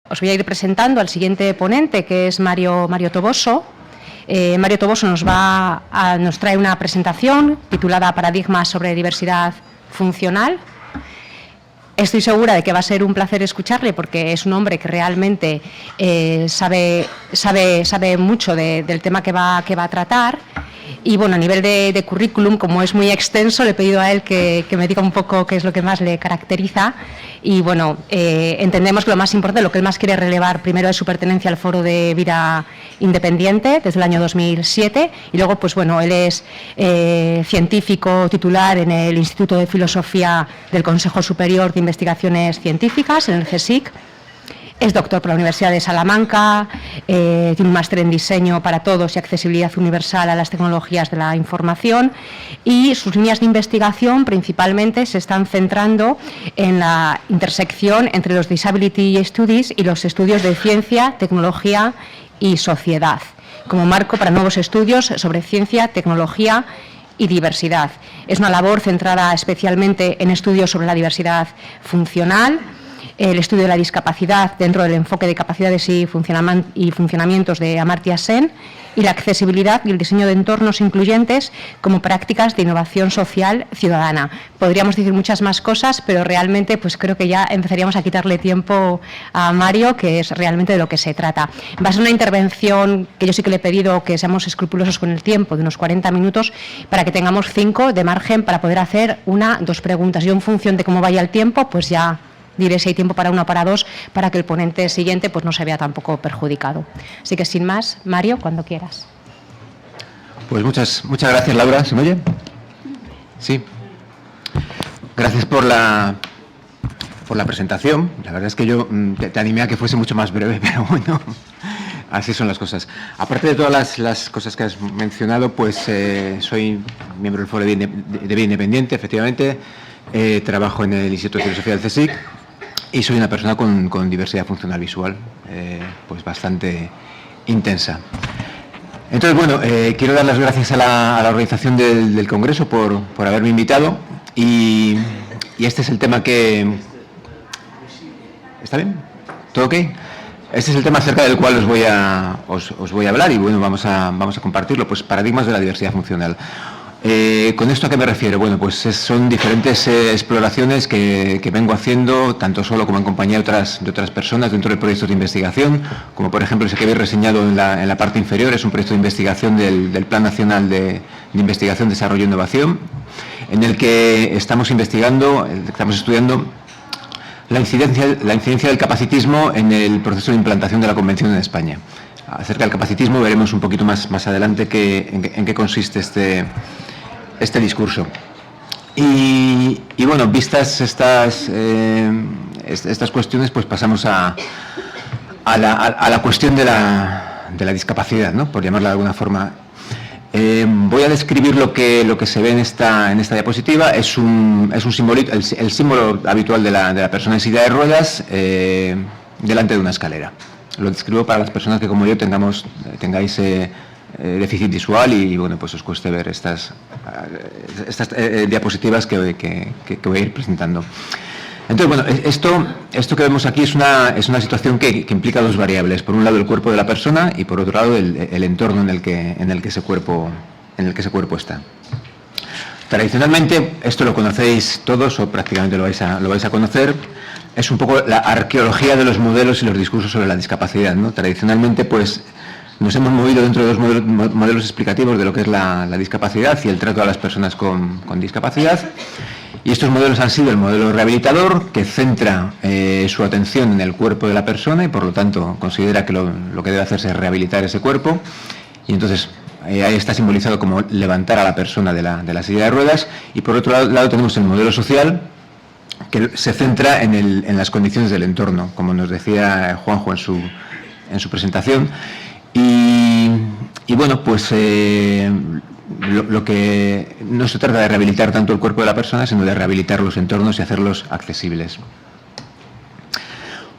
Os voy a ir presentando al siguiente ponente, que es Mario Toboso. Mario Toboso nos trae una presentación titulada Paradigmas sobre diversidad funcional. Estoy segura de que va a ser un placer escucharle porque es un hombre que realmente sabe mucho del tema que va a tratar. Y bueno, a nivel de currículum, como es muy extenso, le he pedido a él que me diga un poco qué es lo que más le caracteriza. Y bueno, entendemos que lo más importante, lo que él más quiere relevar primero es su pertenencia al Foro de Vida Independiente desde el año 2007. Y luego, pues bueno, él es científico titular en el Instituto de Filosofía del Consejo Superior de Investigaciones Científicas, en el CSIC. Es doctor por la Universidad de Salamanca, tiene un máster en diseño para todos y accesibilidad universal a las tecnologías de la información, y sus líneas de investigación principalmente se están centrando en la intersección entre los Disability Studies y los estudios de ciencia, tecnología y sociedad, como marco para nuevos estudios sobre ciencia, tecnología y diversidad. Es una labor centrada especialmente en estudios sobre la diversidad funcional, el estudio de la discapacidad dentro del enfoque de capacidades y funcionamientos de Amartya Sen, y la accesibilidad y el diseño de entornos incluyentes como prácticas de innovación social ciudadana. Podríamos decir muchas más cosas, pero realmente pues creo que ya empezaríamos a quitarle tiempo a Mario, que es realmente de lo que se trata. Va a ser una intervención que yo sí que le he pedido que seamos escrupulosos con el tiempo, de unos 40 minutos, para que tengamos 5 de margen para poder hacer 1 o 2 preguntas. Yo, en función de cómo vaya el tiempo, pues ya diré si hay tiempo para 1 o para 2, para que el ponente siguiente pues no se vea tampoco perjudicado. Así que, sin más, Mario, cuando quieras. Pues muchas gracias, Laura. ¿Se me oye? Sí. Gracias por la presentación. La verdad es que yo te animé a que fuese mucho más breve, pero bueno, así son las cosas. Aparte de todas las cosas que has mencionado, pues soy miembro del Foro de Vida Independiente, efectivamente. Trabajo en el Instituto de Filosofía del CSIC y soy una persona con diversidad funcional visual, pues bastante intensa. Entonces, bueno, quiero dar las gracias a la organización del Congreso por haberme invitado, y este es el tema que... ¿Está bien? ¿Todo ok? Este es el tema acerca del cual os voy a hablar, y bueno, vamos a compartirlo, pues paradigmas de la diversidad funcional. ¿Con esto a qué me refiero? Bueno, pues son diferentes exploraciones que vengo haciendo, tanto solo como en compañía de otras personas dentro de proyectos de investigación, como por ejemplo ese que habéis reseñado en la parte inferior. Es un proyecto de investigación del Plan Nacional de Investigación, Desarrollo e Innovación, en el que estamos estudiando la incidencia del capacitismo en el proceso de implantación de la Convención en España. Acerca del capacitismo veremos un poquito más adelante en qué consiste este discurso. Y bueno, vistas estas cuestiones, pues pasamos a la cuestión de la discapacidad, ¿no?, por llamarla de alguna forma. Voy a describir lo que se ve en esta diapositiva. Es un simbolito, el símbolo habitual de la persona en silla de ruedas delante de una escalera. Lo describo para las personas que, como yo, tengáis déficit visual y bueno, pues os cueste ver estas diapositivas que voy a ir presentando. Entonces, bueno, esto que vemos aquí es una situación que implica 2 variables. Por un lado, el cuerpo de la persona, y por otro lado, el entorno en el que ese cuerpo está. Tradicionalmente, esto lo conocéis todos, o prácticamente lo vais a conocer. Es un poco la arqueología de los modelos y los discursos sobre la discapacidad, ¿no? Tradicionalmente, pues, nos hemos movido dentro de 2 modelos explicativos de lo que es la discapacidad y el trato a las personas con discapacidad. Y estos modelos han sido el modelo rehabilitador, que centra su atención en el cuerpo de la persona y, por lo tanto, considera que lo que debe hacerse es rehabilitar ese cuerpo. Y entonces, ahí está simbolizado como levantar a la persona de la silla de ruedas. Y por otro lado tenemos el modelo social, que se centra en las condiciones del entorno, como nos decía Juanjo en su presentación. Y bueno, pues lo que no se trata de rehabilitar tanto el cuerpo de la persona, sino de rehabilitar los entornos y hacerlos accesibles.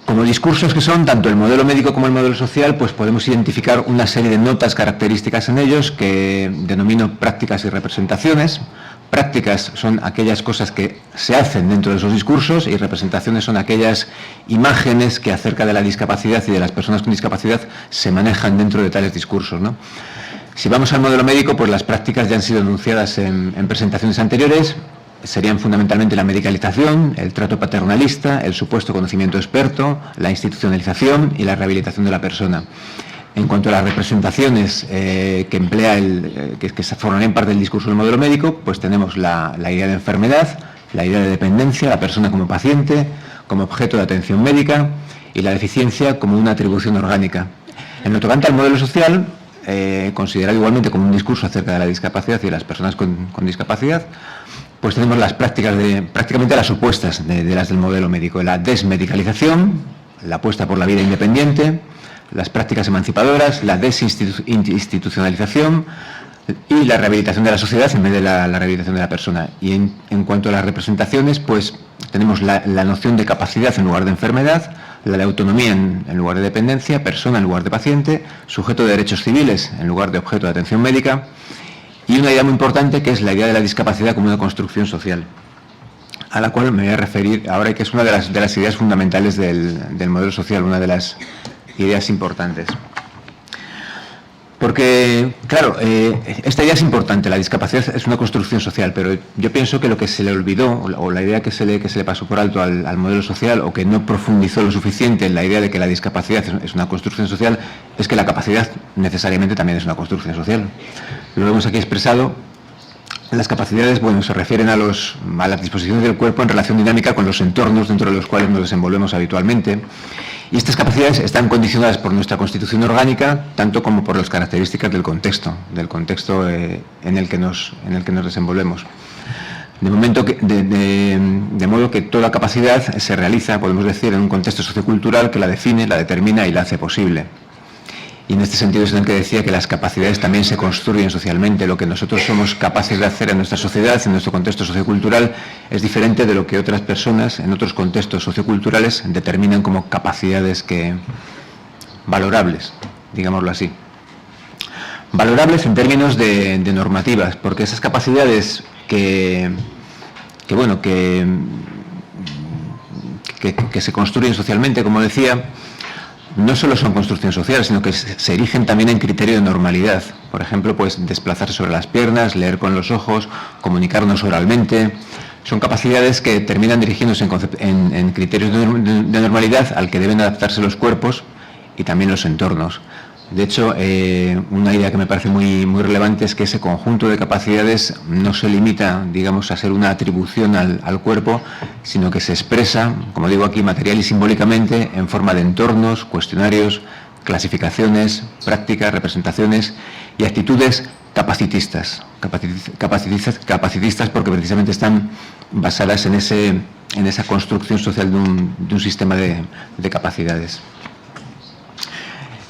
Como discursos que son tanto el modelo médico como el modelo social, pues podemos identificar una serie de notas características en ellos que denomino prácticas y representaciones. prácticas son aquellas cosas que se hacen dentro de esos discursos y representaciones son aquellas imágenes que acerca de la discapacidad y de las personas con discapacidad se manejan dentro de tales discursos, ¿no? Si vamos al modelo médico, pues las prácticas ya han sido enunciadas en presentaciones anteriores. Serían fundamentalmente la medicalización, el trato paternalista, el supuesto conocimiento experto, la institucionalización y la rehabilitación de la persona. En cuanto a las representaciones que emplea que se formarían parte del discurso del modelo médico, pues tenemos la idea de enfermedad, la idea de dependencia, la persona como paciente, como objeto de atención médica y la deficiencia como una atribución orgánica. En lo tocante al modelo social, considerado igualmente como un discurso acerca de la discapacidad y de las personas con discapacidad, pues tenemos las prácticas prácticamente las opuestas de las del modelo médico: la desmedicalización, la apuesta por la vida independiente, las prácticas emancipadoras, la desinstitucionalización y la rehabilitación de la sociedad en vez de la rehabilitación de la persona. Y en cuanto a las representaciones, pues tenemos la noción de capacidad en lugar de enfermedad, la de autonomía en lugar de dependencia, persona en lugar de paciente, sujeto de derechos civiles en lugar de objeto de atención médica, y una idea muy importante que es la idea de la discapacidad como una construcción social, a la cual me voy a referir ahora, y que es una de las ideas fundamentales del modelo social, una de las ideas importantes. Porque, claro, esta idea es importante, la discapacidad es una construcción social, pero yo pienso que lo que se le olvidó, o la idea que se le pasó por alto al modelo social, o que no profundizó lo suficiente en la idea de que la discapacidad es una construcción social, es que la capacidad necesariamente también es una construcción social. Lo vemos aquí expresado. Las capacidades, bueno, se refieren a las disposiciones del cuerpo en relación dinámica con los entornos dentro de los cuales nos desenvolvemos habitualmente. Y estas capacidades están condicionadas por nuestra constitución orgánica, tanto como por las características del contexto en el que nos desenvolvemos. De modo que toda capacidad se realiza, podemos decir, en un contexto sociocultural que la define, la determina y la hace posible. Y en este sentido es en el que decía que las capacidades también se construyen socialmente. Lo que nosotros somos capaces de hacer en nuestra sociedad, en nuestro contexto sociocultural, es diferente de lo que otras personas en otros contextos socioculturales determinan como capacidades valorables, digámoslo así. Valorables en términos de normativas, porque esas capacidades que se construyen socialmente, como decía, no solo son construcción social, sino que se erigen también en criterio de normalidad. Por ejemplo, pues desplazarse sobre las piernas, leer con los ojos, comunicarnos oralmente. Son capacidades que terminan dirigiéndose en criterios de normalidad al que deben adaptarse los cuerpos y también los entornos. De hecho, una idea que me parece muy, muy relevante es que ese conjunto de capacidades no se limita, digamos, a ser una atribución al cuerpo, sino que se expresa, como digo aquí, material y simbólicamente, en forma de entornos, cuestionarios, clasificaciones, prácticas, representaciones y actitudes capacitistas. Capacitistas porque precisamente están basadas en esa construcción social de un sistema de capacidades.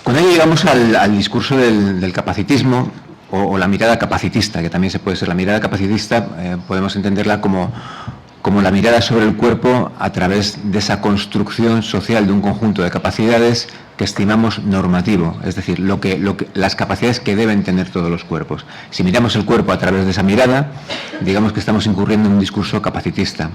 Con ello llegamos al discurso del capacitismo o la mirada capacitista, que también se puede ser. La mirada capacitista podemos entenderla como la mirada sobre el cuerpo a través de esa construcción social de un conjunto de capacidades que estimamos normativo, es decir, las capacidades que deben tener todos los cuerpos. Si miramos el cuerpo a través de esa mirada, digamos que estamos incurriendo en un discurso capacitista.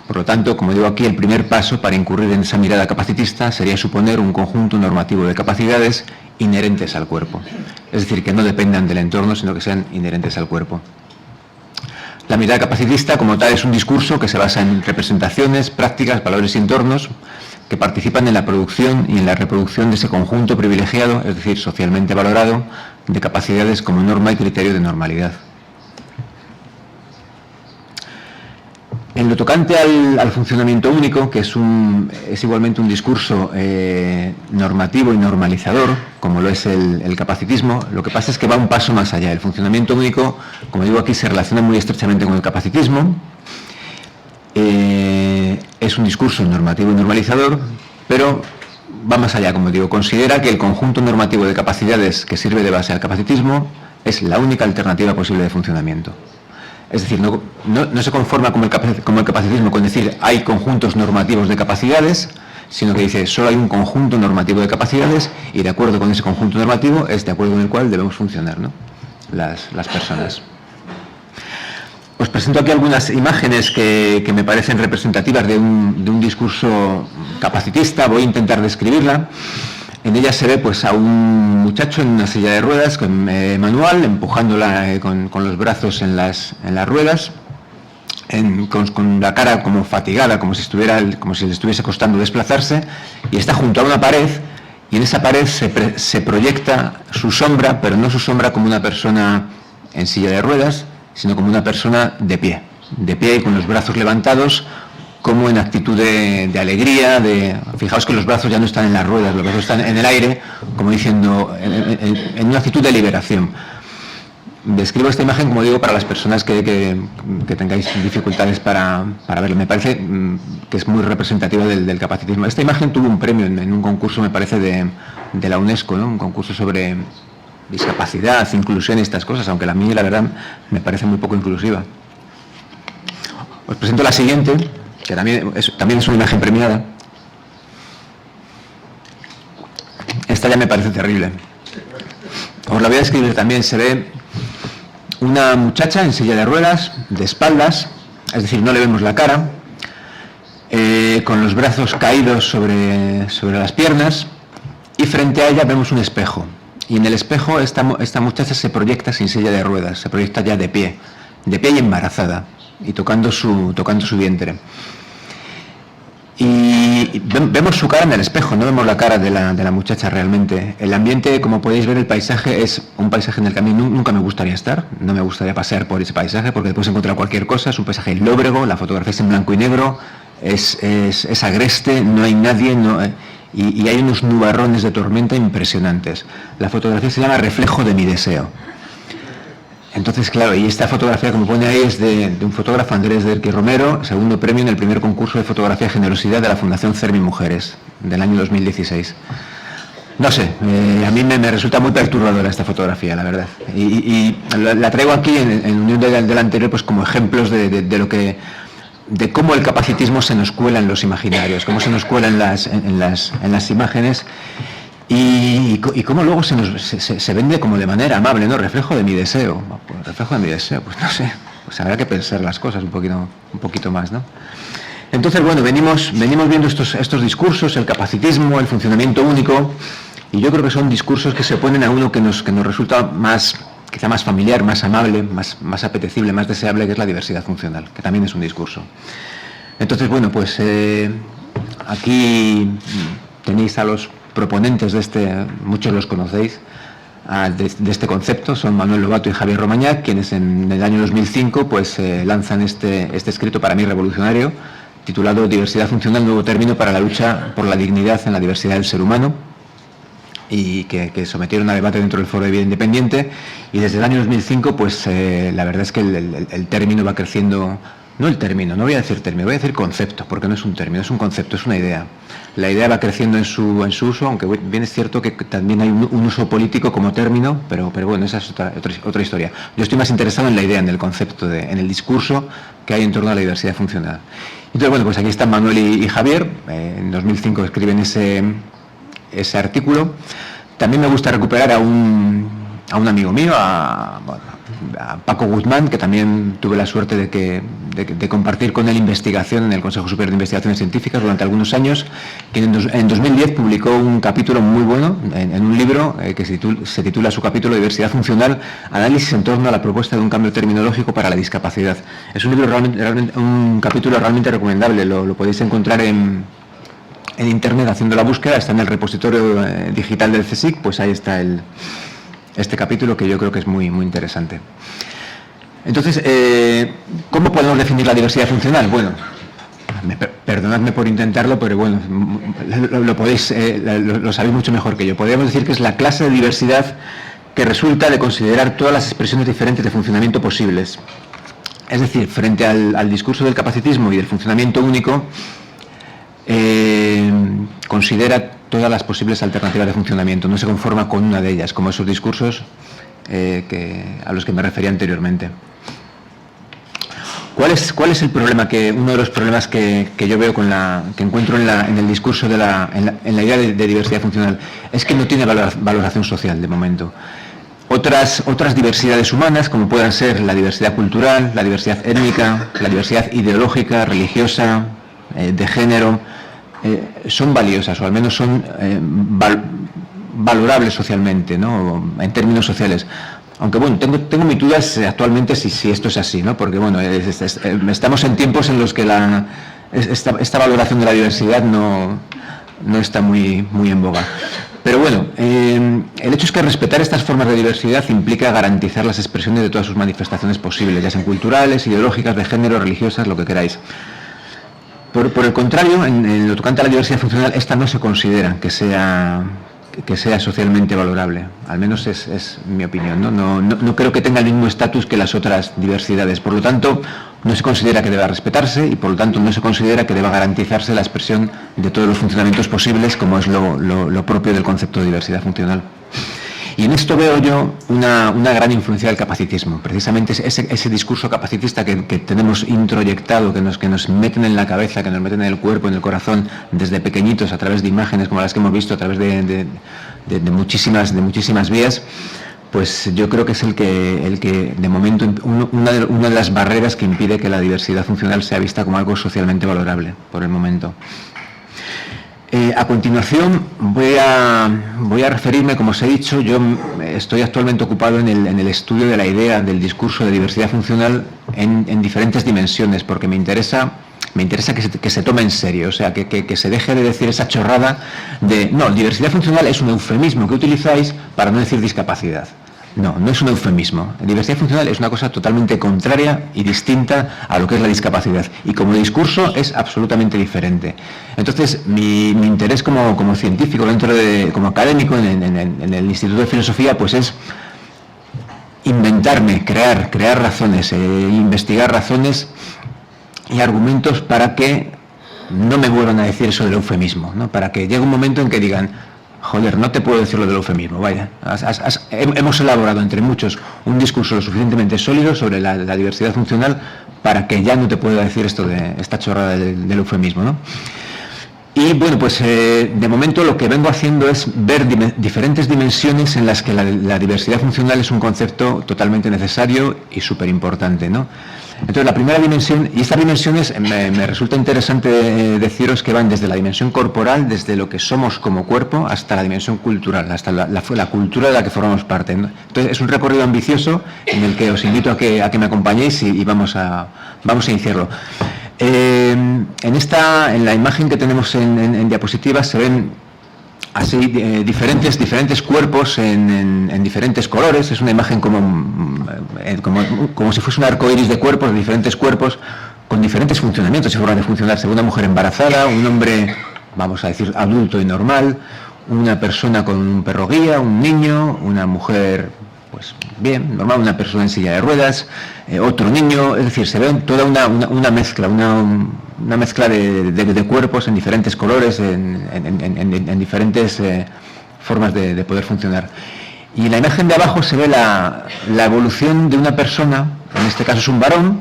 Por lo tanto, como digo aquí, el primer paso para incurrir en esa mirada capacitista sería suponer un conjunto normativo de capacidades inherentes al cuerpo. Es decir, que no dependan del entorno, sino que sean inherentes al cuerpo. La mirada capacitista, como tal, es un discurso que se basa en representaciones, prácticas, valores y entornos que participan en la producción y en la reproducción de ese conjunto privilegiado, es decir, socialmente valorado, de capacidades como norma y criterio de normalidad. En lo tocante al funcionamiento único, que es igualmente un discurso normativo y normalizador, como lo es el capacitismo, lo que pasa es que va un paso más allá. El funcionamiento único, como digo aquí, se relaciona muy estrechamente con el capacitismo. Es un discurso normativo y normalizador, pero va más allá, como digo. Considera que el conjunto normativo de capacidades que sirve de base al capacitismo es la única alternativa posible de funcionamiento. Es decir, no se conforma como el capacitismo con decir hay conjuntos normativos de capacidades, sino que dice solo hay un conjunto normativo de capacidades y de acuerdo con ese conjunto normativo es de acuerdo con el cual debemos funcionar, ¿no? las personas. Os presento aquí algunas imágenes que me parecen representativas de un discurso capacitista. Voy a intentar describirla. En ella se ve pues a un muchacho en una silla de ruedas manual, empujándola con los brazos en las ruedas, con la cara como fatigada, como si le estuviese costando desplazarse, y está junto a una pared, y en esa pared se proyecta su sombra, pero no su sombra como una persona en silla de ruedas, sino como una persona de pie y con los brazos levantados, como en actitud de alegría. Fijaos que los brazos ya no están en las ruedas, los brazos están en el aire, como diciendo, en una actitud de liberación. Describo esta imagen, como digo, para las personas que tengáis dificultades para verlo. Me parece que es muy representativa del capacitismo. Esta imagen tuvo un premio en un concurso, me parece, de la UNESCO, ¿no? Un concurso sobre discapacidad, inclusión y estas cosas, aunque la mía, la verdad, me parece muy poco inclusiva. Os presento la siguiente, que también es una imagen premiada. Esta ya me parece terrible. Os la voy a describir también. Se ve una muchacha en silla de ruedas, de espaldas, es decir, no le vemos la cara, con los brazos caídos sobre las piernas, y frente a ella vemos un espejo. Y en el espejo esta muchacha se proyecta sin silla de ruedas, se proyecta ya de pie y embarazada, y tocando su vientre. Y vemos su cara en el espejo, no vemos la cara de la muchacha realmente. El ambiente, como podéis ver, el paisaje es un paisaje en el que a mí nunca me gustaría estar, no me gustaría pasear por ese paisaje, porque puedes encontrar cualquier cosa. Es un paisaje lóbrego, la fotografía es en blanco y negro, es agreste, no hay nadie, y hay unos nubarrones de tormenta impresionantes. La fotografía se llama Reflejo de mi deseo. Entonces, claro, y esta fotografía, como pone ahí, es de un fotógrafo, Andrés Derqui Romero, segundo premio en el primer concurso de fotografía Generosidad de la Fundación Cermi Mujeres, del año 2016. No sé, a mí me resulta muy perturbadora esta fotografía, la verdad. Y la traigo aquí en unión del anterior, pues como ejemplos de cómo el capacitismo se nos cuela en los imaginarios, cómo se nos cuela en las imágenes. Y cómo luego se vende como de manera amable, ¿no? Reflejo de mi deseo. Pues, reflejo de mi deseo, pues no sé, pues habrá que pensar las cosas un poquito más, ¿no? Entonces, bueno, venimos viendo estos discursos, el capacitismo, el funcionamiento único, y yo creo que son discursos que se oponen a uno que nos resulta quizá más familiar, más amable, más apetecible, más deseable, que es la diversidad funcional, que también es un discurso. Entonces, bueno, pues aquí tenéis a los proponentes muchos los conocéis, de este concepto. Son Manuel Lobato y Javier Romañac, quienes en el año 2005 pues lanzan este escrito, para mí revolucionario, titulado Diversidad funcional, nuevo término para la lucha por la dignidad en la diversidad del ser humano, y que sometieron a debate dentro del Foro de Vida Independiente. Y desde el año 2005 pues la verdad es que el término va creciendo. No el término, no voy a decir término, voy a decir concepto, porque no es un término, es un concepto, es una idea. La idea va creciendo en su uso, aunque bien es cierto que también hay un uso político como término, pero bueno, esa es otra historia. Yo estoy más interesado en la idea, en el concepto, en el discurso que hay en torno a la diversidad funcional. Entonces, bueno, pues aquí están Manuel y Javier, en 2005 escriben ese artículo. También me gusta recuperar a un amigo mío, a Paco Guzmán, que también tuve la suerte de compartir con él investigación en el Consejo Superior de Investigaciones Científicas durante algunos años, que en 2010 publicó un capítulo muy bueno en un libro que se titula su capítulo Diversidad Funcional, análisis en torno a la propuesta de un cambio terminológico para la discapacidad. Es un libro un capítulo realmente recomendable, lo podéis encontrar en internet haciendo la búsqueda, está en el repositorio digital del CSIC, pues ahí está este capítulo, que yo creo que es muy, muy interesante. Entonces, ¿cómo podemos definir la diversidad funcional? Bueno, perdonadme por intentarlo, pero bueno, lo sabéis mucho mejor que yo. Podríamos decir que es la clase de diversidad que resulta de considerar todas las expresiones diferentes de funcionamiento posibles. Es decir, frente al discurso del capacitismo y del funcionamiento único, considera todas las posibles alternativas de funcionamiento, no se conforma con una de ellas, como esos discursos a los que me refería anteriormente. ¿Cuál es el problema? Uno de los problemas que yo veo que encuentro en el discurso en la idea de diversidad funcional es que no tiene valoración social de momento. otras diversidades humanas, como puedan ser la diversidad cultural, la diversidad étnica, la diversidad ideológica, religiosa, de género, son valiosas, o al menos son valorables socialmente, ¿no? En términos sociales. Aunque bueno, tengo mis dudas actualmente si esto es así, ¿no? Porque bueno, estamos en tiempos en los que esta valoración de la diversidad no está muy en boga. Pero bueno, el hecho es que respetar estas formas de diversidad implica garantizar las expresiones de todas sus manifestaciones posibles, ya sean culturales, ideológicas, de género, religiosas, lo que queráis. Por el contrario, en lo tocante a la diversidad funcional, esta no se considera que sea socialmente valorable, al menos es mi opinión, ¿no? No creo que tenga el mismo estatus que las otras diversidades, por lo tanto no se considera que deba respetarse y por lo tanto no se considera que deba garantizarse la expresión de todos los funcionamientos posibles, como es lo propio del concepto de diversidad funcional. Y en esto veo yo una gran influencia del capacitismo, precisamente ese discurso capacitista que tenemos introyectado, que nos meten en la cabeza, que nos meten en el cuerpo, en el corazón, desde pequeñitos, a través de imágenes como las que hemos visto, a través de muchísimas vías, pues yo creo que es el que de momento, una de las barreras que impide que la diversidad funcional sea vista como algo socialmente valorable, por el momento. A continuación voy a referirme, como os he dicho, yo estoy actualmente ocupado en el estudio de la idea del discurso de diversidad funcional en diferentes dimensiones, porque me interesa que se tome en serio, o sea, que se deje de decir esa chorrada de, no, diversidad funcional es un eufemismo que utilizáis para no decir discapacidad. No es un eufemismo. La diversidad funcional es una cosa totalmente contraria y distinta a lo que es la discapacidad. Y como discurso es absolutamente diferente. Entonces, mi interés como científico, como académico en el Instituto de Filosofía, pues es inventarme, crear razones, investigar razones y argumentos para que no me vuelvan a decir eso del eufemismo, ¿no? Para que llegue un momento en que digan, joder, no te puedo decir lo del eufemismo, vaya. Hemos elaborado entre muchos un discurso lo suficientemente sólido sobre la diversidad funcional para que ya no te pueda decir esta chorrada del eufemismo, ¿no? Y bueno, pues de momento lo que vengo haciendo es ver diferentes dimensiones en las que la diversidad funcional es un concepto totalmente necesario y súper importante, ¿no? Entonces, la primera dimensión, y estas dimensiones me resulta interesante deciros que van desde la dimensión corporal, desde lo que somos como cuerpo, hasta la dimensión cultural, hasta la cultura de la que formamos parte, ¿no? Entonces, es un recorrido ambicioso en el que os invito a que me acompañéis y vamos a iniciarlo. En la imagen que tenemos en diapositivas se ven así diferentes cuerpos en diferentes colores. Es una imagen como si fuese un arco iris de cuerpos, de diferentes cuerpos, con diferentes funcionamientos y formas de funcionar, según una mujer embarazada, un hombre, vamos a decir, adulto y normal, una persona con un perro guía, un niño, una mujer, pues bien, normal, una persona en silla de ruedas, otro niño, es decir, se ve toda una mezcla, una mezcla de cuerpos en diferentes colores, en diferentes formas de poder funcionar. Y en la imagen de abajo se ve la evolución de una persona, en este caso es un varón,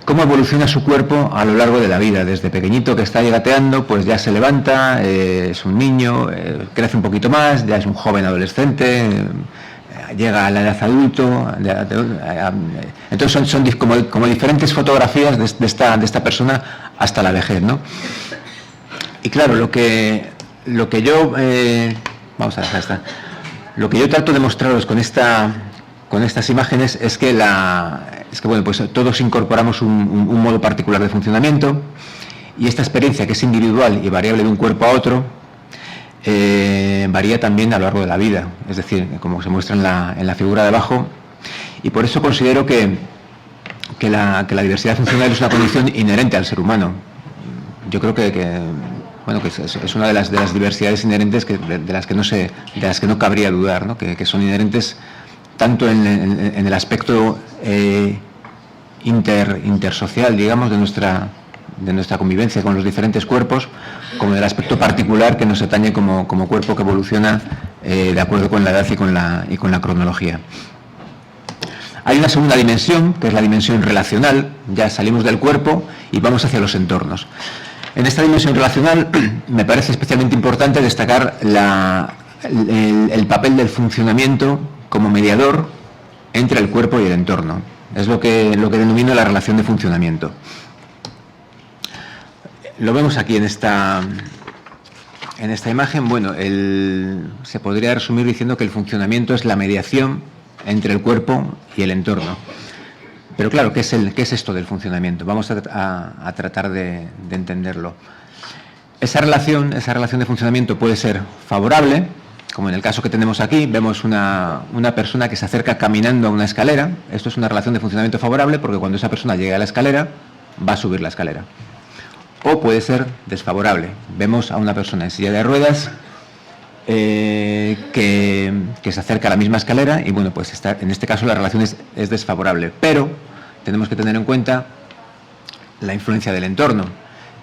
cómo evoluciona su cuerpo a lo largo de la vida. Desde pequeñito que está gateando, pues ya se levanta, es un niño, crece un poquito más, ya es un joven adolescente, llega a la edad adulto. Entonces son como diferentes fotografías de esta persona hasta la vejez, ¿no? Y claro, lo que yo vamos a dejar esta. Lo que yo trato de mostraros con estas imágenes es que bueno, pues todos incorporamos un modo particular de funcionamiento, y esta experiencia, que es individual y variable de un cuerpo a otro, varía también a lo largo de la vida, es decir, como se muestra en la figura de abajo, y por eso considero que la diversidad funcional es una condición inherente al ser humano. Yo creo que es una de las diversidades inherentes de las que no cabría dudar, ¿no? Que son inherentes tanto en el aspecto intersocial, digamos, de nuestra convivencia con los diferentes cuerpos, como en el aspecto particular que nos atañe como cuerpo que evoluciona de acuerdo con la edad y con la cronología. Hay una segunda dimensión, que es la dimensión relacional. Ya salimos del cuerpo y vamos hacia los entornos. En esta dimensión relacional me parece especialmente importante destacar el papel del funcionamiento como mediador entre el cuerpo y el entorno. Es lo que denomino la relación de funcionamiento. Lo vemos aquí en esta imagen. Bueno, se podría resumir diciendo que el funcionamiento es la mediación entre el cuerpo y el entorno. Pero claro, ¿qué es esto del funcionamiento? Vamos a tratar de entenderlo. Esa relación de funcionamiento puede ser favorable, como en el caso que tenemos aquí. Vemos una persona que se acerca caminando a una escalera. Esto es una relación de funcionamiento favorable porque cuando esa persona llega a la escalera, va a subir la escalera. O puede ser desfavorable. Vemos a una persona en silla de ruedas que se acerca a la misma escalera y, bueno, pues en este caso la relación es desfavorable. Pero tenemos que tener en cuenta la influencia del entorno.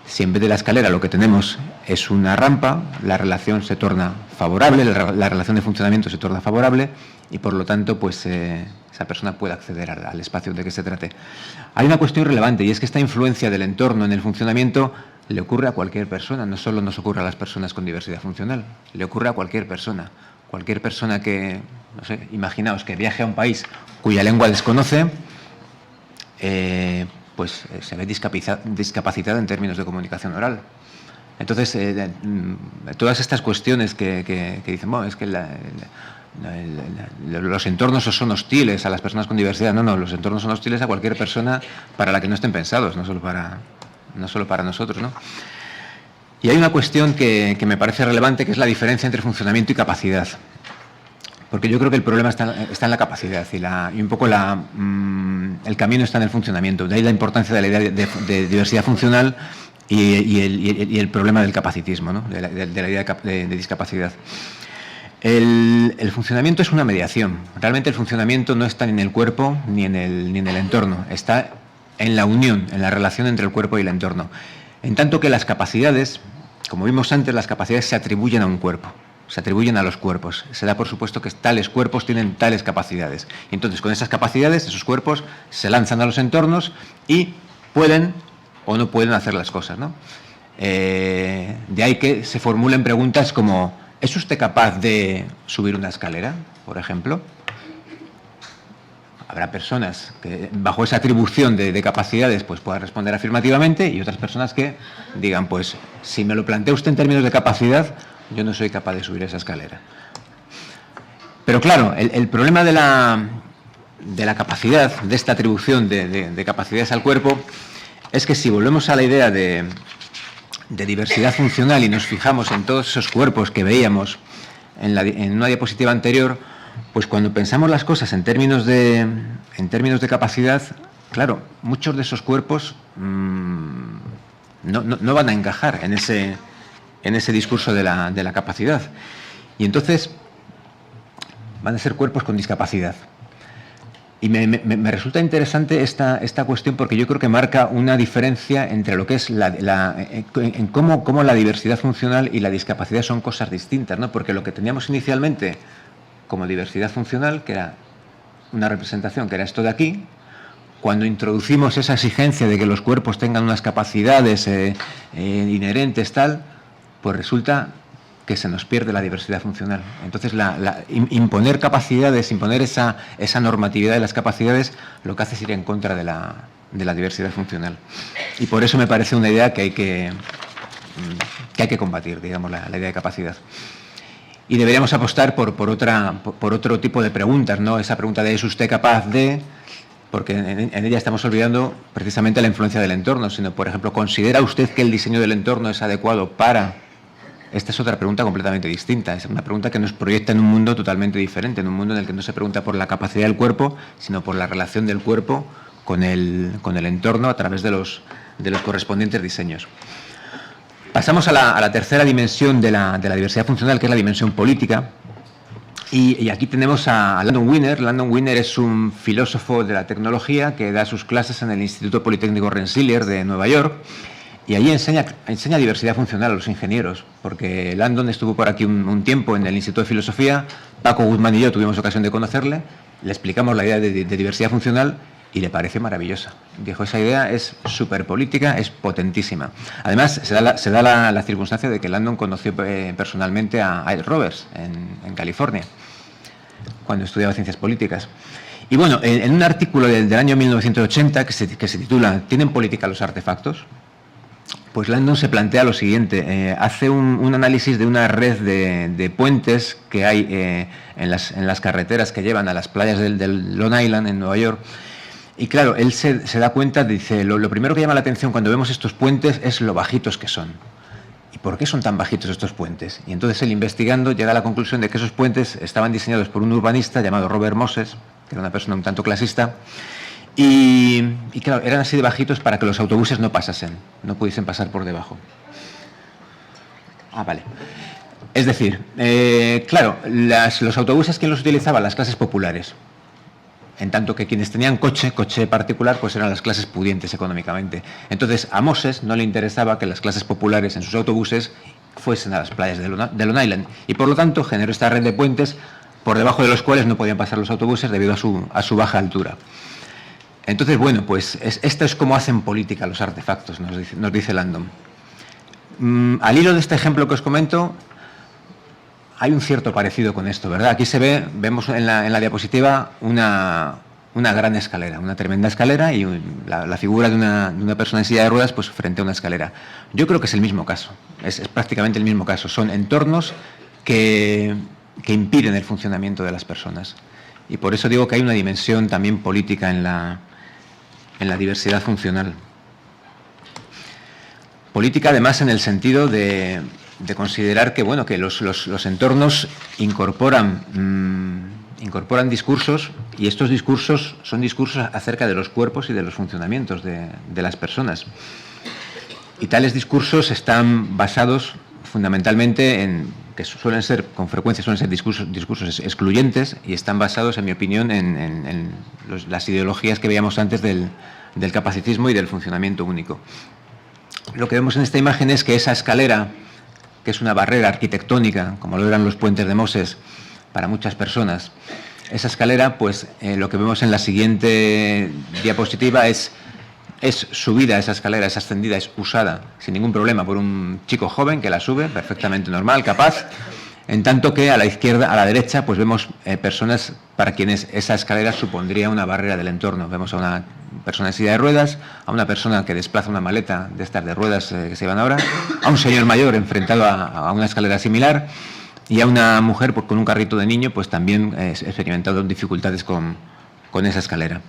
Si en vez de la escalera lo que tenemos es una rampa, la relación se torna favorable, la relación de funcionamiento se torna favorable y, por lo tanto, pues esa persona puede acceder al espacio de que se trate. Hay una cuestión relevante y es que esta influencia del entorno en el funcionamiento le ocurre a cualquier persona, no solo nos ocurre a las personas con diversidad funcional, le ocurre a cualquier persona. Cualquier persona que, no sé, imaginaos que viaje a un país cuya lengua desconoce, pues se ve discapacitada en términos de comunicación oral. Entonces, todas estas cuestiones que dicen, bueno, es que los entornos son hostiles a las personas con diversidad. No, los entornos son hostiles a cualquier persona para la que no estén pensados, no solo para nosotros, ¿no? Y hay una cuestión que me parece relevante, que es la diferencia entre funcionamiento y capacidad. Porque yo creo que el problema está en la capacidad y un poco el camino está en el funcionamiento. De ahí la importancia de la idea de diversidad funcional y el problema del capacitismo, ¿no? de la idea de discapacidad. El funcionamiento es una mediación. Realmente el funcionamiento no está ni en el cuerpo ni en el entorno. Está en la unión, en la relación entre el cuerpo y el entorno. En tanto que las capacidades, como vimos antes, las capacidades se atribuyen a un cuerpo. Se atribuyen a los cuerpos. Se da por supuesto que tales cuerpos tienen tales capacidades. Y entonces, con esas capacidades, esos cuerpos se lanzan a los entornos y pueden o no pueden hacer las cosas, ¿no? De ahí que se formulen preguntas como: ¿es usted capaz de subir una escalera, por ejemplo? Habrá personas que, bajo esa atribución de capacidades, pues puedan responder afirmativamente, y otras personas que digan, pues, si me lo plantea usted en términos de capacidad, yo no soy capaz de subir esa escalera. Pero claro, el problema de la capacidad, de esta atribución de capacidades al cuerpo, es que si volvemos a la idea de diversidad funcional y nos fijamos en todos esos cuerpos que veíamos en una diapositiva anterior, pues cuando pensamos las cosas en términos de capacidad, claro, muchos de esos cuerpos no van a encajar en ese discurso de la capacidad. Y entonces van a ser cuerpos con discapacidad. Y me resulta interesante esta cuestión porque yo creo que marca una diferencia entre lo que es en cómo la diversidad funcional y la discapacidad son cosas distintas, ¿no? Porque lo que teníamos inicialmente como diversidad funcional, que era una representación, que era esto de aquí, cuando introducimos esa exigencia de que los cuerpos tengan unas capacidades inherentes, tal, pues resulta que se nos pierde la diversidad funcional. Entonces, imponer capacidades, imponer esa normatividad de las capacidades, lo que hace es ir en contra de la diversidad funcional. Y por eso me parece una idea que hay que combatir, digamos, la idea de capacidad. Y deberíamos apostar por otro tipo de preguntas, ¿no? Esa pregunta de ¿es usted capaz de...? Porque en ella estamos olvidando precisamente la influencia del entorno, sino, por ejemplo, ¿considera usted que el diseño del entorno es adecuado para...? Esta es otra pregunta completamente distinta. Es una pregunta que nos proyecta en un mundo totalmente diferente, en un mundo en el que no se pregunta por la capacidad del cuerpo, sino por la relación del cuerpo con el entorno a través de los correspondientes diseños. Pasamos a la tercera dimensión de la diversidad funcional, que es la dimensión política. Y aquí tenemos a Landon Wiener. Landon Wiener es un filósofo de la tecnología que da sus clases en el Instituto Politécnico Rensselaer de Nueva York. Y allí enseña diversidad funcional a los ingenieros, porque Landon estuvo por aquí un tiempo en el Instituto de Filosofía. Paco Guzmán y yo tuvimos ocasión de conocerle, le explicamos la idea de diversidad funcional y le parece maravillosa. Dijo, esa idea es súper política, es potentísima. Además, se da la circunstancia de que Landon conoció personalmente a Ed Roberts en California. cuando estudiaba ciencias políticas. Y bueno, en un artículo del año 1980 que se titula ¿Tienen política los artefactos?, pues Landon se plantea lo siguiente, hace un análisis de una red de puentes que hay en las carreteras que llevan a las playas del Long Island en Nueva York. Y claro, él se da cuenta, dice, lo primero que llama la atención cuando vemos estos puentes es lo bajitos que son. ¿Y por qué son tan bajitos estos puentes? Y entonces él, investigando, llega a la conclusión de que esos puentes estaban diseñados por un urbanista llamado Robert Moses, que era una persona un tanto clasista, y claro, eran así de bajitos para que los autobuses no pasasen, no pudiesen pasar por debajo. Vale. Es decir, claro, los autobuses, ¿quién los utilizaba? Las clases populares. En tanto que quienes tenían coche particular, pues eran las clases pudientes económicamente. Entonces, a Moses no le interesaba que las clases populares en sus autobuses fuesen a las playas de Long Island. Y por lo tanto, generó esta red de puentes por debajo de los cuales no podían pasar los autobuses debido a su baja altura. Entonces, bueno, pues esto es como hacen política los artefactos, nos dice Landon. Al hilo de este ejemplo que os comento, hay un cierto parecido con esto, ¿verdad? Aquí vemos en la diapositiva una gran escalera, una tremenda escalera y la figura de una persona en silla de ruedas pues frente a una escalera. Yo creo que es el mismo caso, es prácticamente el mismo caso. Son entornos que impiden el funcionamiento de las personas. Y por eso digo que hay una dimensión también política en la diversidad funcional. Política, además, en el sentido de considerar que, bueno, que los entornos incorporan discursos, y estos discursos son discursos acerca de los cuerpos y de los funcionamientos de las personas. Y tales discursos están basados fundamentalmente con frecuencia suelen ser discursos excluyentes, y están basados, en mi opinión, en las ideologías que veíamos antes del capacitismo y del funcionamiento único. Lo que vemos en esta imagen es que esa escalera, que es una barrera arquitectónica, como lo eran los puentes de Moses para muchas personas, esa escalera, pues lo que vemos en la siguiente diapositiva es subida esa escalera, es ascendida, es usada sin ningún problema por un chico joven que la sube, perfectamente normal, capaz, en tanto que a la izquierda, a la derecha, pues vemos personas para quienes esa escalera supondría una barrera del entorno. Vemos a una persona en silla de ruedas, a una persona que desplaza una maleta de estas de ruedas que se llevan ahora, a un señor mayor enfrentado a una escalera similar, y a una mujer pues, con un carrito de niño, pues también experimentando dificultades con esa escalera.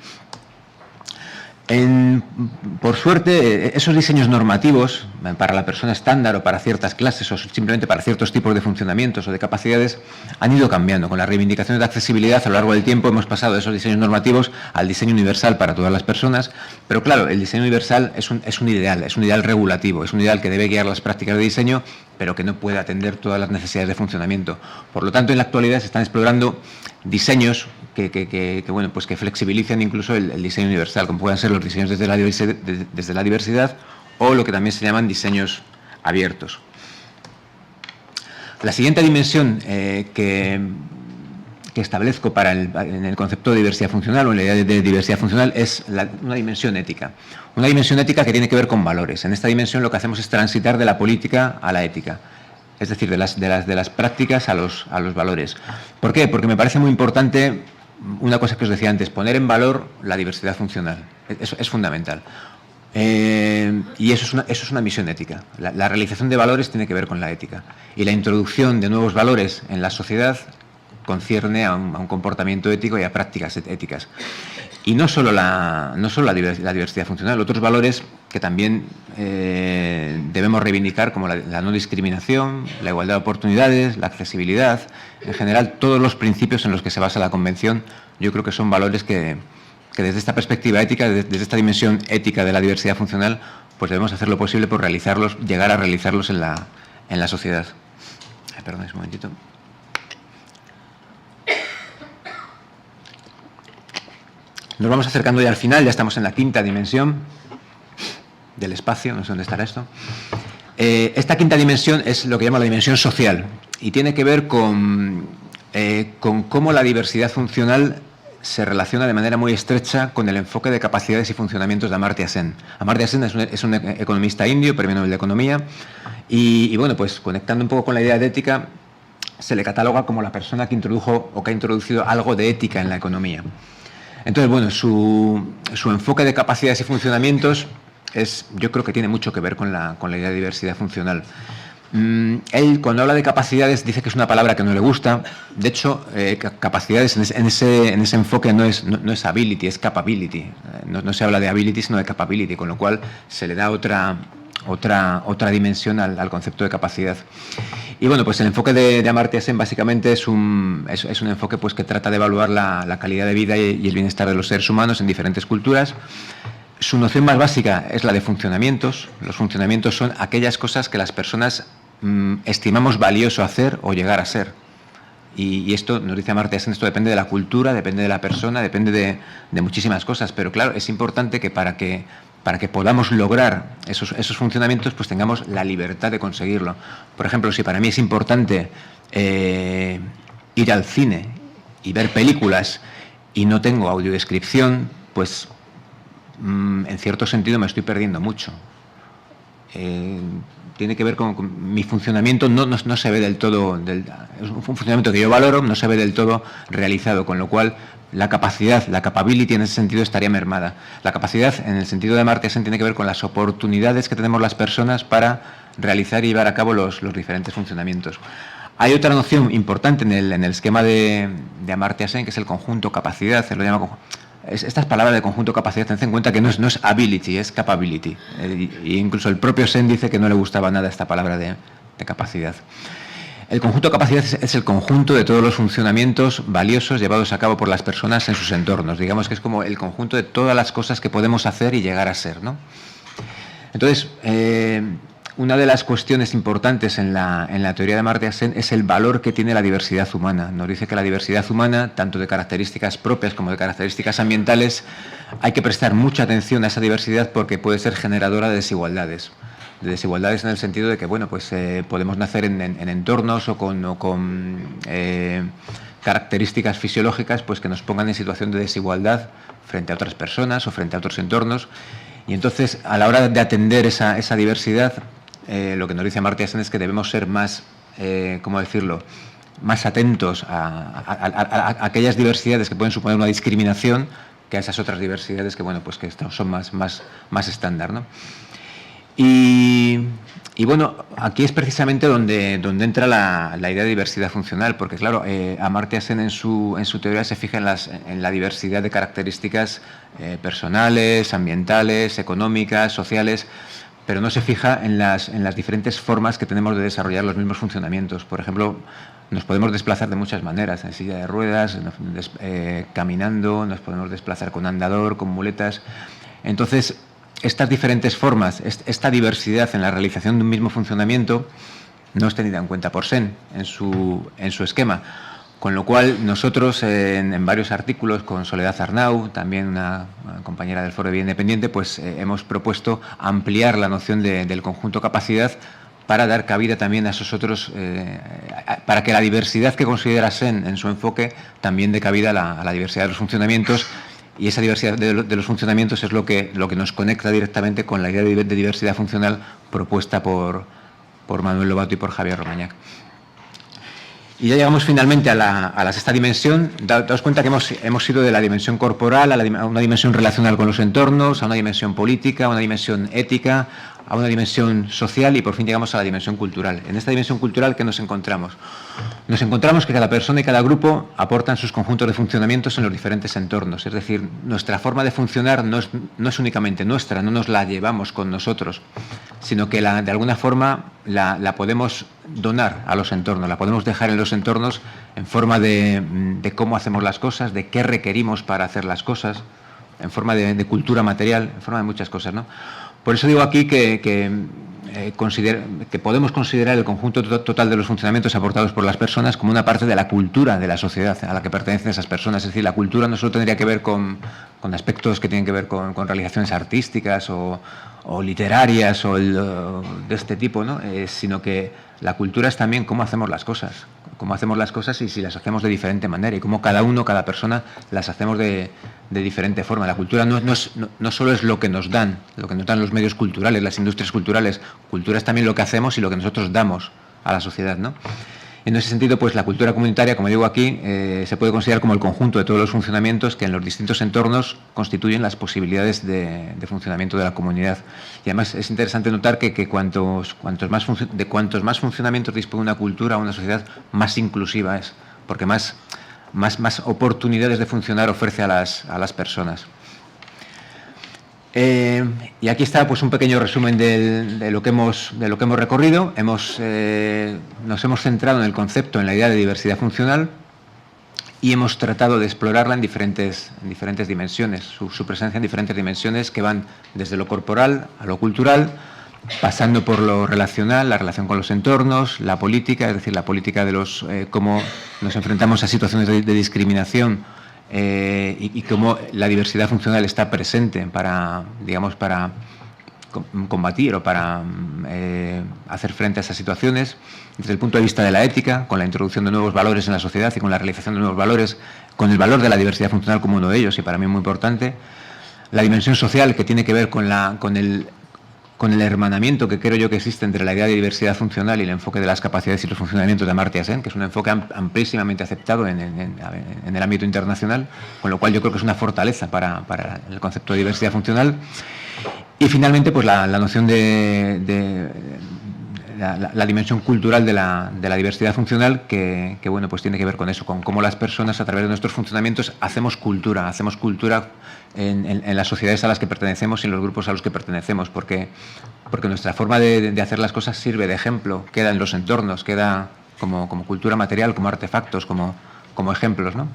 Por suerte, esos diseños normativos para la persona estándar o para ciertas clases o simplemente para ciertos tipos de funcionamientos o de capacidades han ido cambiando. Con las reivindicaciones de accesibilidad a lo largo del tiempo hemos pasado de esos diseños normativos al diseño universal para todas las personas, pero claro, el diseño universal es un ideal regulativo, es un ideal que debe guiar las prácticas de diseño, pero que no puede atender todas las necesidades de funcionamiento. Por lo tanto, en la actualidad se están explorando diseños bueno, pues que flexibilicen incluso el diseño universal, como puedan ser los diseños desde la diversidad o lo que también se llaman diseños abiertos. La siguiente dimensión que establezco en el concepto de diversidad funcional o en la idea de diversidad funcional es una dimensión ética. Una dimensión ética que tiene que ver con valores. En esta dimensión lo que hacemos es transitar de la política a la ética. Es decir, de las prácticas a los valores. ¿Por qué? Porque me parece muy importante una cosa que os decía antes, poner en valor la diversidad funcional. Eso es fundamental. Y eso es una misión ética. La realización de valores tiene que ver con la ética. Y la introducción de nuevos valores en la sociedad concierne a un comportamiento ético y a prácticas éticas. Y no solo la diversidad funcional, otros valores que también debemos reivindicar, como la no discriminación, la igualdad de oportunidades, la accesibilidad, en general todos los principios en los que se basa la Convención, yo creo que son valores que desde esta perspectiva ética, desde esta dimensión ética de la diversidad funcional, pues debemos hacer lo posible por llegar a realizarlos en la sociedad. Perdón, un momentito. Nos vamos acercando ya al final, ya estamos en la quinta dimensión del espacio, no sé dónde estará esto. Esta quinta dimensión es lo que llama la dimensión social y tiene que ver con cómo la diversidad funcional se relaciona de manera muy estrecha con el enfoque de capacidades y funcionamientos de Amartya Sen. Amartya Sen es un economista indio, premio Nobel de Economía, y bueno, pues conectando un poco con la idea de ética, se le cataloga como la persona que introdujo o que ha introducido algo de ética en la economía. Entonces, bueno, su enfoque de capacidades y funcionamientos yo creo que tiene mucho que ver con la idea de diversidad funcional. Él, cuando habla de capacidades, dice que es una palabra que no le gusta. De hecho, capacidades en ese enfoque no es ability, es capability. No se habla de ability, sino de capability, con lo cual se le da otra dimensión al concepto de capacidad. Y bueno, pues el enfoque de Amartya Sen básicamente es un enfoque pues que trata de evaluar la calidad de vida y el bienestar de los seres humanos en diferentes culturas. Su noción más básica es la de funcionamientos. Los funcionamientos son aquellas cosas que las personas estimamos valioso hacer o llegar a ser. Y esto, nos dice Amartya Sen, esto depende de la cultura, depende de la persona, depende de muchísimas cosas. Pero claro, es importante que para que podamos lograr esos funcionamientos, pues tengamos la libertad de conseguirlo. Por ejemplo, si para mí es importante ir al cine y ver películas y no tengo audiodescripción, pues en cierto sentido me estoy perdiendo mucho. Tiene que ver con mi funcionamiento, no se ve del todo, es un funcionamiento que yo valoro, no se ve del todo realizado, con lo cual la capacidad, la capability en ese sentido estaría mermada. La capacidad, en el sentido de Amartya Sen, tiene que ver con las oportunidades que tenemos las personas para realizar y llevar a cabo los diferentes funcionamientos. Hay otra noción importante en el esquema de Amartya Sen, que es el conjunto capacidad. Él lo llama estas palabras de conjunto capacidad, tened en cuenta que no es ability, es capability. Y incluso el propio Sen dice que no le gustaba nada esta palabra de capacidad. El conjunto capacidad es el conjunto de todos los funcionamientos valiosos llevados a cabo por las personas en sus entornos. Digamos que es como el conjunto de todas las cosas que podemos hacer y llegar a ser, ¿no? Entonces, una de las cuestiones importantes en la teoría de Amartya Sen es el valor que tiene la diversidad humana. Nos dice que la diversidad humana, tanto de características propias como de características ambientales, hay que prestar mucha atención a esa diversidad porque puede ser generadora de desigualdades. De desigualdades en el sentido de que, bueno, pues podemos nacer en entornos o con características fisiológicas pues que nos pongan en situación de desigualdad frente a otras personas o frente a otros entornos. Y entonces, a la hora de atender esa diversidad, lo que nos dice Amartya Sen es que debemos ser más, ¿cómo decirlo?, más atentos a aquellas diversidades que pueden suponer una discriminación que a esas otras diversidades que, bueno, pues que son más estándar, ¿no? Y bueno, aquí es precisamente donde entra la idea de diversidad funcional, porque claro, Amartya Sen en su teoría se fija en la diversidad de características personales, ambientales, económicas, sociales, pero no se fija en las diferentes formas que tenemos de desarrollar los mismos funcionamientos. Por ejemplo, nos podemos desplazar de muchas maneras, en silla de ruedas, caminando, nos podemos desplazar con andador, con muletas. Entonces, estas diferentes formas, esta diversidad en la realización de un mismo funcionamiento no es tenida en cuenta por Sen en su esquema. Con lo cual, nosotros en varios artículos con Soledad Arnau, también una compañera del Foro de Vida Independiente, pues hemos propuesto ampliar la noción del conjunto capacidad para dar cabida también a esos otros, para que la diversidad que considera Sen en su enfoque también dé cabida a la diversidad de los funcionamientos. Y esa diversidad de los funcionamientos es lo que nos conecta directamente con la idea de diversidad funcional propuesta por Manuel Lobato y por Javier Romañac. Y ya llegamos finalmente a la sexta dimensión. Daos cuenta que hemos ido de la dimensión corporal a una dimensión relacional con los entornos, a una dimensión política, a una dimensión ética, a una dimensión social y por fin llegamos a la dimensión cultural. En esta dimensión cultural, ¿qué nos encontramos? Nos encontramos que cada persona y cada grupo aportan sus conjuntos de funcionamientos en los diferentes entornos. Es decir, nuestra forma de funcionar no es únicamente nuestra, no nos la llevamos con nosotros, sino que de alguna forma la podemos donar a los entornos, la podemos dejar en los entornos en forma de cómo hacemos las cosas, de qué requerimos para hacer las cosas, en forma de cultura material, en forma de muchas cosas, ¿no? Por eso digo aquí que podemos considerar el conjunto total de los funcionamientos aportados por las personas como una parte de la cultura de la sociedad a la que pertenecen esas personas. Es decir, la cultura no solo tendría que ver con aspectos que tienen que ver con realizaciones artísticas o literarias o de este tipo, ¿no? Sino que la cultura es también cómo hacemos las cosas y si las hacemos de diferente manera y cómo cada persona las hacemos de diferente forma. La cultura no solo es lo que nos dan los medios culturales, las industrias culturales. Cultura es también lo que hacemos y lo que nosotros damos a la sociedad, ¿no? En ese sentido, pues la cultura comunitaria, como digo aquí, se puede considerar como el conjunto de todos los funcionamientos que en los distintos entornos constituyen las posibilidades de funcionamiento de la comunidad. Y además es interesante notar que cuantos más funcionamientos dispone una cultura o una sociedad, más inclusiva es, porque más oportunidades de funcionar ofrece a las personas. Y aquí está pues un pequeño resumen de lo que hemos recorrido. Nos hemos centrado en el concepto, en la idea de diversidad funcional, y hemos tratado de explorarla en diferentes dimensiones, su presencia en diferentes dimensiones que van desde lo corporal a lo cultural, pasando por lo relacional, la relación con los entornos, la política, es decir, la política de cómo nos enfrentamos a situaciones de discriminación, y cómo la diversidad funcional está presente para combatir o para hacer frente a esas situaciones, desde el punto de vista de la ética, con la introducción de nuevos valores en la sociedad y con la realización de nuevos valores, con el valor de la diversidad funcional como uno de ellos, y para mí muy importante, la dimensión social, que tiene que ver con el hermanamiento que creo yo que existe entre la idea de diversidad funcional y el enfoque de las capacidades y los funcionamientos de Amartya Sen, que es un enfoque amplísimamente aceptado en el ámbito internacional, con lo cual yo creo que es una fortaleza para el concepto de diversidad funcional. Y finalmente, pues la noción de la dimensión cultural de la diversidad funcional, que bueno, pues tiene que ver con eso, con cómo las personas a través de nuestros funcionamientos hacemos cultura en las sociedades a las que pertenecemos y en los grupos a los que pertenecemos, porque nuestra forma de hacer las cosas sirve de ejemplo, queda en los entornos, queda como cultura material, como artefactos, como ejemplos, ¿no?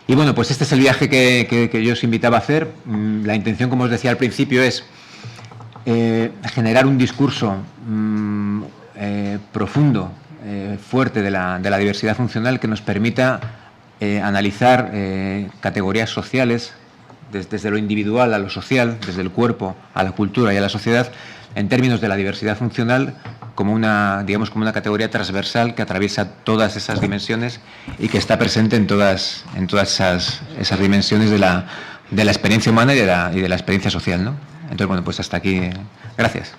Y bueno, pues este es el viaje que yo os invitaba a hacer. La intención, como os decía al principio, es generar un discurso profundo, fuerte de la diversidad funcional, que nos permita analizar categorías sociales, desde lo individual a lo social, desde el cuerpo a la cultura y a la sociedad, en términos de la diversidad funcional como una categoría transversal que atraviesa todas esas dimensiones y que está presente en todas esas dimensiones de la experiencia humana y de la experiencia social, ¿no? Entonces, bueno, pues hasta aquí. Gracias.